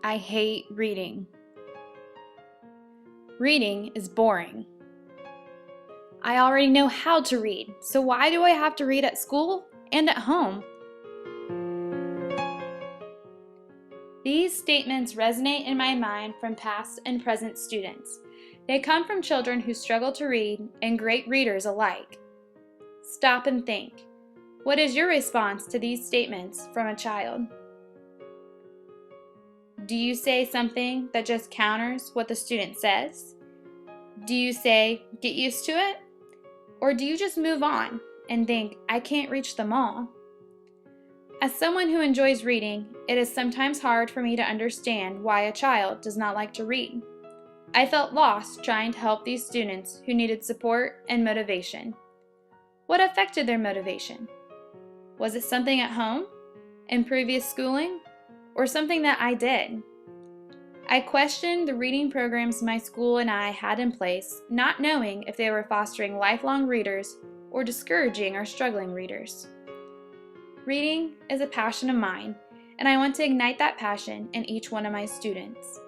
I hate reading. Reading is boring. I already know how to read, so why do I have to read at school and at home? These statements resonate in my mind from past and present students. They come from children who struggle to read and great readers alike. Stop and think. What is your response to these statements from a child? Do you say something that just counters what the student says? Do you say, get used to it? Or do you just move on and think, I can't reach them all? As someone who enjoys reading, it is sometimes hard for me to understand why a child does not like to read. I felt lost trying to help these students who needed support and motivation. What affected their motivation? Was it something at home, in previous schooling, or something that I did? I questioned the reading programs my school and I had in place, not knowing if they were fostering lifelong readers or discouraging our struggling readers. Reading is a passion of mine, and I want to ignite that passion in each one of my students.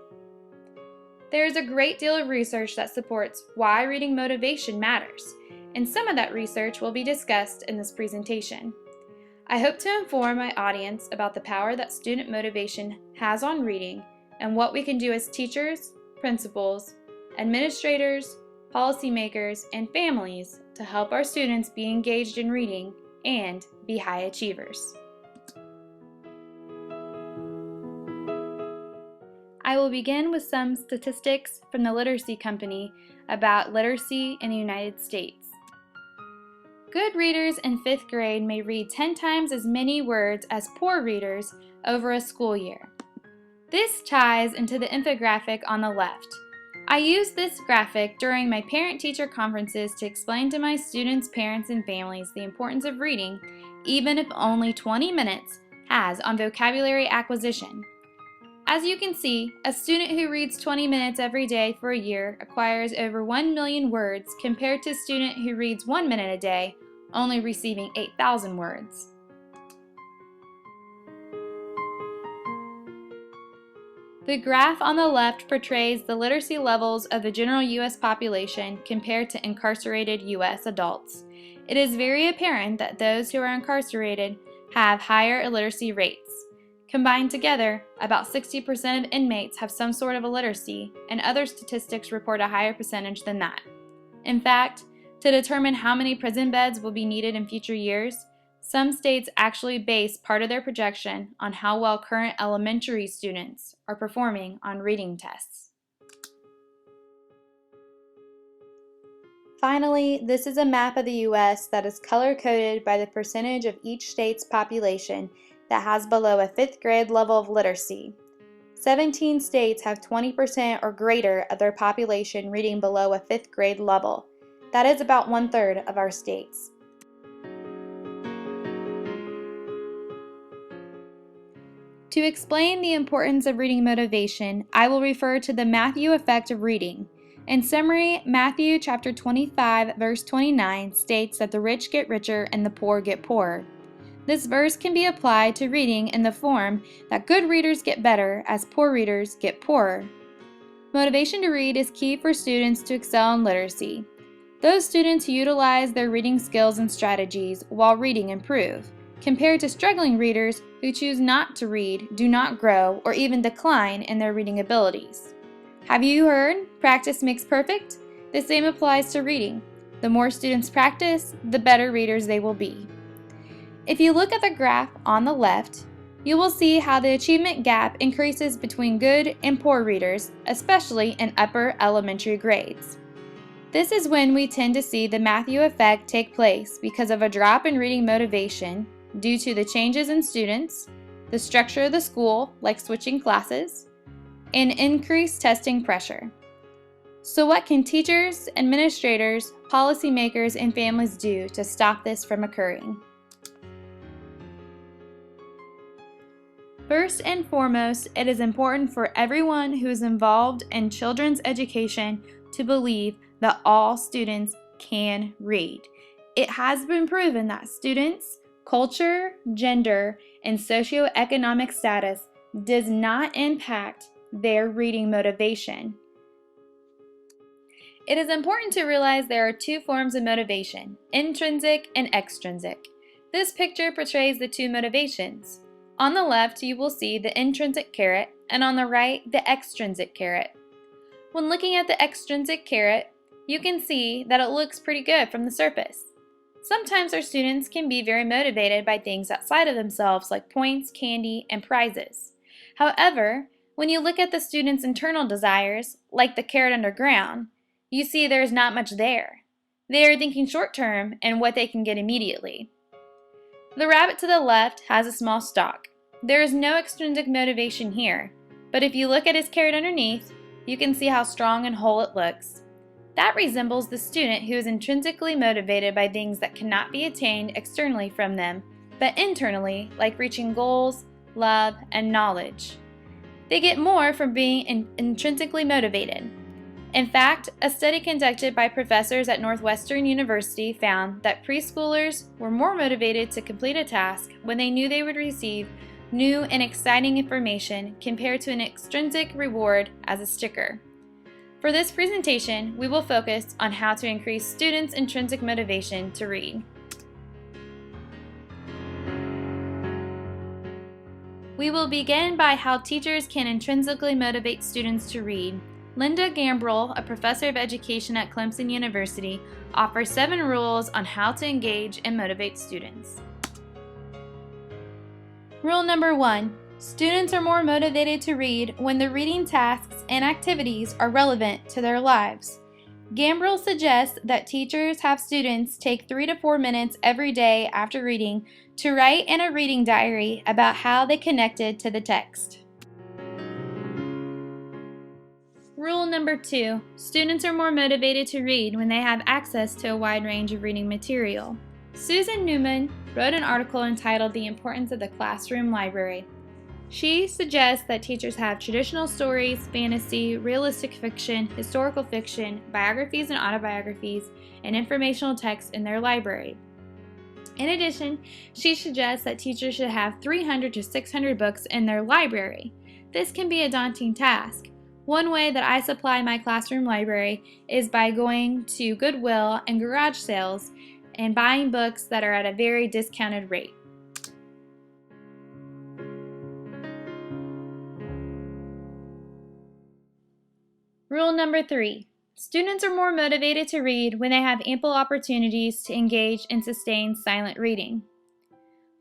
There is a great deal of research that supports why reading motivation matters, and some of that research will be discussed in this presentation. I hope to inform my audience about the power that student motivation has on reading and what we can do as teachers, principals, administrators, policymakers, and families to help our students be engaged in reading and be high achievers. I will begin with some statistics from the Literacy Company about literacy in the United States. Good readers in 5th grade may read 10 times as many words as poor readers over a school year. This ties into the infographic on the left. I use this graphic during my parent-teacher conferences to explain to my students, parents, and families the importance of reading, even if only 20 minutes, has on vocabulary acquisition. As you can see, a student who reads 20 minutes every day for a year acquires over 1 million words compared to a student who reads 1 minute a day, only receiving 8,000 words. The graph on the left portrays the literacy levels of the general U.S. population compared to incarcerated U.S. adults. It is very apparent that those who are incarcerated have higher illiteracy rates. Combined together, about 60% of inmates have some sort of illiteracy, and other statistics report a higher percentage than that. In fact, to determine how many prison beds will be needed in future years, some states actually base part of their projection on how well current elementary students are performing on reading tests. Finally, this is a map of the U.S. that is color-coded by the percentage of each state's population that has below a 5th grade level of literacy. 17 states have 20% or greater of their population reading below a 5th grade level. That is about 1/3 of our states. To explain the importance of reading motivation, I will refer to the Matthew effect of reading. In summary, Matthew chapter 25, verse 29 states that the rich get richer and the poor get poorer. This verse can be applied to reading in the form that good readers get better as poor readers get poorer. Motivation to read is key for students to excel in literacy. Those students who utilize their reading skills and strategies while reading improve, compared to struggling readers who choose not to read, do not grow, or even decline in their reading abilities. Have you heard, practice makes perfect? The same applies to reading. The more students practice, the better readers they will be. If you look at the graph on the left, you will see how the achievement gap increases between good and poor readers, especially in upper elementary grades. This is when we tend to see the Matthew effect take place because of a drop in reading motivation due to the changes in students, the structure of the school, like switching classes, and increased testing pressure. So what can teachers, administrators, policymakers, and families do to stop this from occurring? First and foremost, it is important for everyone who is involved in children's education to believe that all students can read. It has been proven that students, culture, gender, and socioeconomic status does not impact their reading motivation. It is important to realize there are two forms of motivation, intrinsic and extrinsic. This picture portrays the two motivations. On the left, you will see the intrinsic carrot, and on the right, the extrinsic carrot. When looking at the extrinsic carrot, you can see that it looks pretty good from the surface. Sometimes our students can be very motivated by things outside of themselves like points, candy, and prizes. However, when you look at the student's internal desires, like the carrot underground, you see there is not much there. They are thinking short term and what they can get immediately. The rabbit to the left has a small stalk. There is no extrinsic motivation here, but if you look at his carrot underneath, you can see how strong and whole it looks. That resembles the student who is intrinsically motivated by things that cannot be attained externally from them, but internally, like reaching goals, love, and knowledge. They get more from being intrinsically motivated. In fact, a study conducted by professors at Northwestern University found that preschoolers were more motivated to complete a task when they knew they would receive new and exciting information compared to an extrinsic reward as a sticker. For this presentation, we will focus on how to increase students' intrinsic motivation to read. We will begin by how teachers can intrinsically motivate students to read. Linda Gambrill, a professor of education at Clemson University, offers 7 rules on how to engage and motivate students. Rule number 1. Students are more motivated to read when the reading tasks and activities are relevant to their lives. Gambrill suggests that teachers have students take 3 to 4 minutes every day after reading to write in a reading diary about how they connected to the text. Rule number 2. Students are more motivated to read when they have access to a wide range of reading material. Susan Newman wrote an article entitled The Importance of the Classroom Library. She suggests that teachers have traditional stories, fantasy, realistic fiction, historical fiction, biographies and autobiographies, and informational texts in their library. In addition, she suggests that teachers should have 300 to 600 books in their library. This can be a daunting task. One way that I supply my classroom library is by going to Goodwill and garage sales and buying books that are at a very discounted rate. Rule number 3. Students are more motivated to read when they have ample opportunities to engage and sustain silent reading.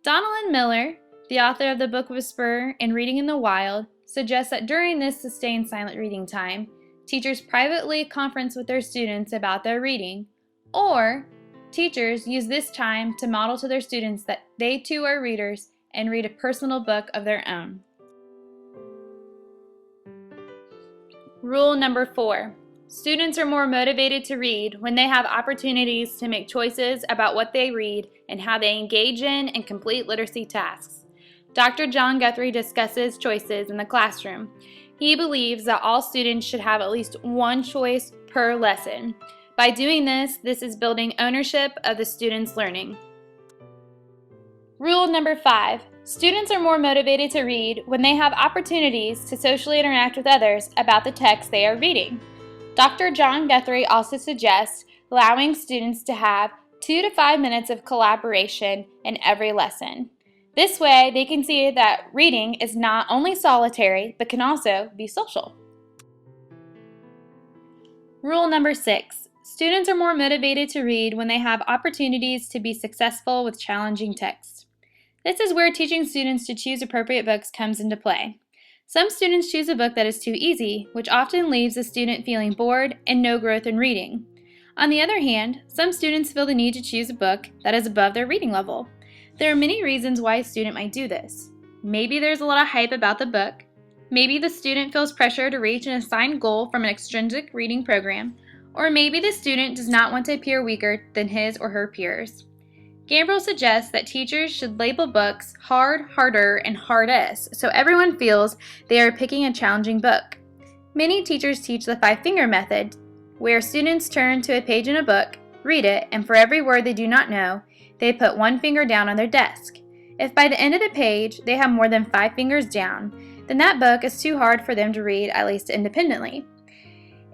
Donalyn Miller, the author of the book Whisper and Reading in the Wild, suggests that during this sustained silent reading time, teachers privately conference with their students about their reading, or teachers use this time to model to their students that they too are readers and read a personal book of their own. Rule number 4. Students are more motivated to read when they have opportunities to make choices about what they read and how they engage in and complete literacy tasks. Dr. John Guthrie discusses choices in the classroom. He believes that all students should have at least one choice per lesson. By doing this is building ownership of the student's learning. Rule number 5. Students are more motivated to read when they have opportunities to socially interact with others about the text they are reading. Dr. John Guthrie also suggests allowing students to have 2 to 5 minutes of collaboration in every lesson. This way, they can see that reading is not only solitary, but can also be social. Rule number 6. Students are more motivated to read when they have opportunities to be successful with challenging texts. This is where teaching students to choose appropriate books comes into play. Some students choose a book that is too easy, which often leaves the student feeling bored and no growth in reading. On the other hand, some students feel the need to choose a book that is above their reading level. There are many reasons why a student might do this. Maybe there's a lot of hype about the book. Maybe the student feels pressure to reach an assigned goal from an extrinsic reading program. Or maybe the student does not want to appear weaker than his or her peers. Gambrill suggests that teachers should label books hard, harder, and hardest so everyone feels they are picking a challenging book. Many teachers teach the 5-finger method, where students turn to a page in a book, read it, and for every word they do not know, they put 1 finger down on their desk. If by the end of the page they have more than 5 fingers down, then that book is too hard for them to read, at least independently.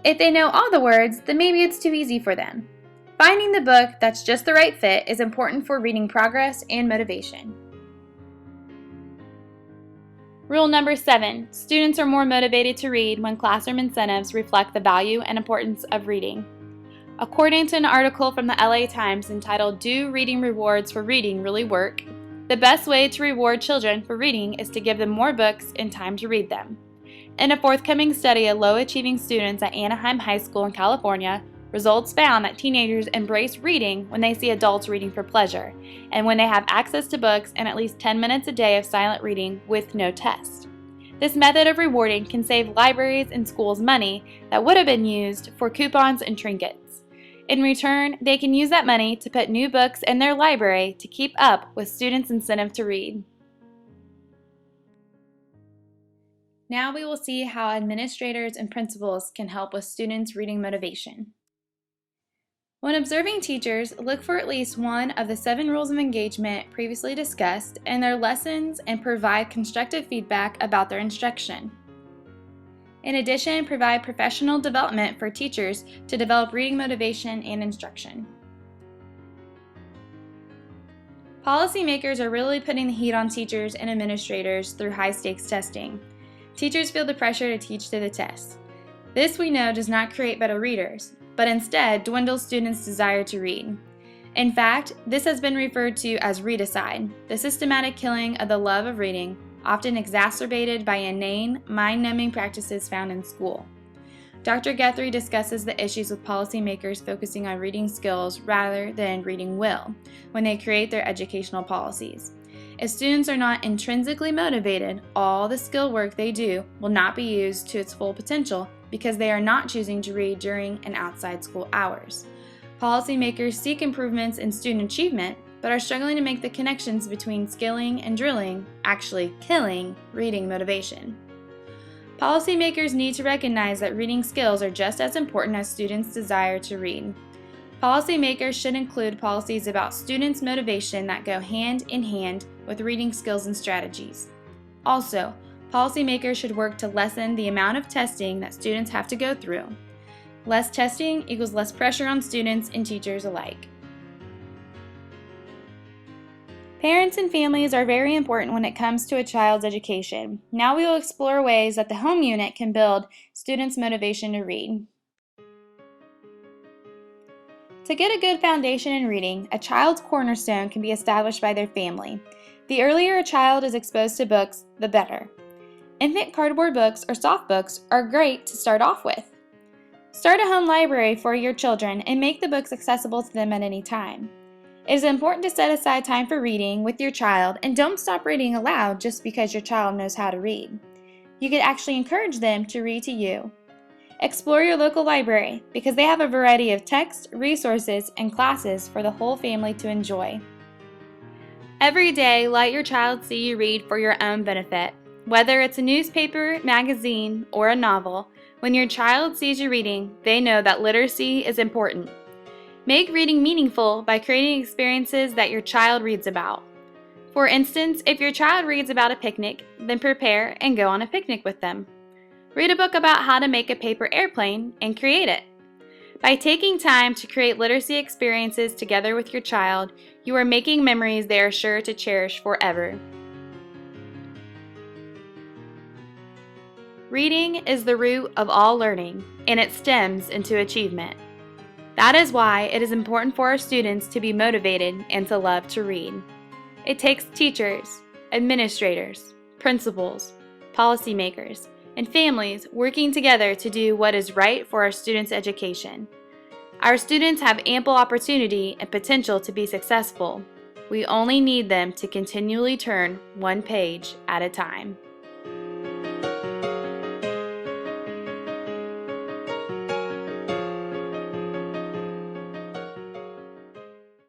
If they know all the words, then maybe it's too easy for them. Finding the book that's just the right fit is important for reading progress and motivation. Rule number 7, students are more motivated to read when classroom incentives reflect the value and importance of reading. According to an article from the LA Times entitled "Do Reading Rewards for Reading Really Work?", the best way to reward children for reading is to give them more books and time to read them. In a forthcoming study of low-achieving students at Anaheim High School in California, results found that teenagers embrace reading when they see adults reading for pleasure, and when they have access to books and at least 10 minutes a day of silent reading with no test. This method of rewarding can save libraries and schools money that would have been used for coupons and trinkets. In return, they can use that money to put new books in their library to keep up with students' incentive to read. Now we will see how administrators and principals can help with students' reading motivation. When observing teachers, look for at least one of the 7 rules of engagement previously discussed in their lessons and provide constructive feedback about their instruction. In addition, provide professional development for teachers to develop reading motivation and instruction. Policymakers are really putting the heat on teachers and administrators through high-stakes testing. Teachers feel the pressure to teach to the test. This, we know, does not create better readers, but instead dwindles students' desire to read. In fact, this has been referred to as readicide, the systematic killing of the love of reading, often exacerbated by inane, mind-numbing practices found in school. Dr. Guthrie discusses the issues with policymakers focusing on reading skills rather than reading will when they create their educational policies. If students are not intrinsically motivated, all the skill work they do will not be used to its full potential because they are not choosing to read during and outside school hours. Policymakers seek improvements in student achievement, but are struggling to make the connections between skilling and drilling, actually killing, reading motivation. Policymakers need to recognize that reading skills are just as important as students' desire to read. Policymakers should include policies about students' motivation that go hand in hand with reading skills and strategies. Also, policymakers should work to lessen the amount of testing that students have to go through. Less testing equals less pressure on students and teachers alike. Parents and families are very important when it comes to a child's education. Now we will explore ways that the home unit can build students' motivation to read. To get a good foundation in reading, a child's cornerstone can be established by their family. The earlier a child is exposed to books, the better. Infant cardboard books or soft books are great to start off with. Start a home library for your children and make the books accessible to them at any time. It is important to set aside time for reading with your child and don't stop reading aloud just because your child knows how to read. You could actually encourage them to read to you. Explore your local library because they have a variety of text, resources, and classes for the whole family to enjoy. Every day, let your child see you read for your own benefit. Whether it's a newspaper, magazine, or a novel, when your child sees you reading, they know that literacy is important. Make reading meaningful by creating experiences that your child reads about. For instance, if your child reads about a picnic, then prepare and go on a picnic with them. Read a book about how to make a paper airplane and create it. By taking time to create literacy experiences together with your child, you are making memories they are sure to cherish forever. Reading is the root of all learning, and it stems into achievement. That is why it is important for our students to be motivated and to love to read. It takes teachers, administrators, principals, policymakers, and families working together to do what is right for our students' education. Our students have ample opportunity and potential to be successful. We only need them to continually turn one page at a time.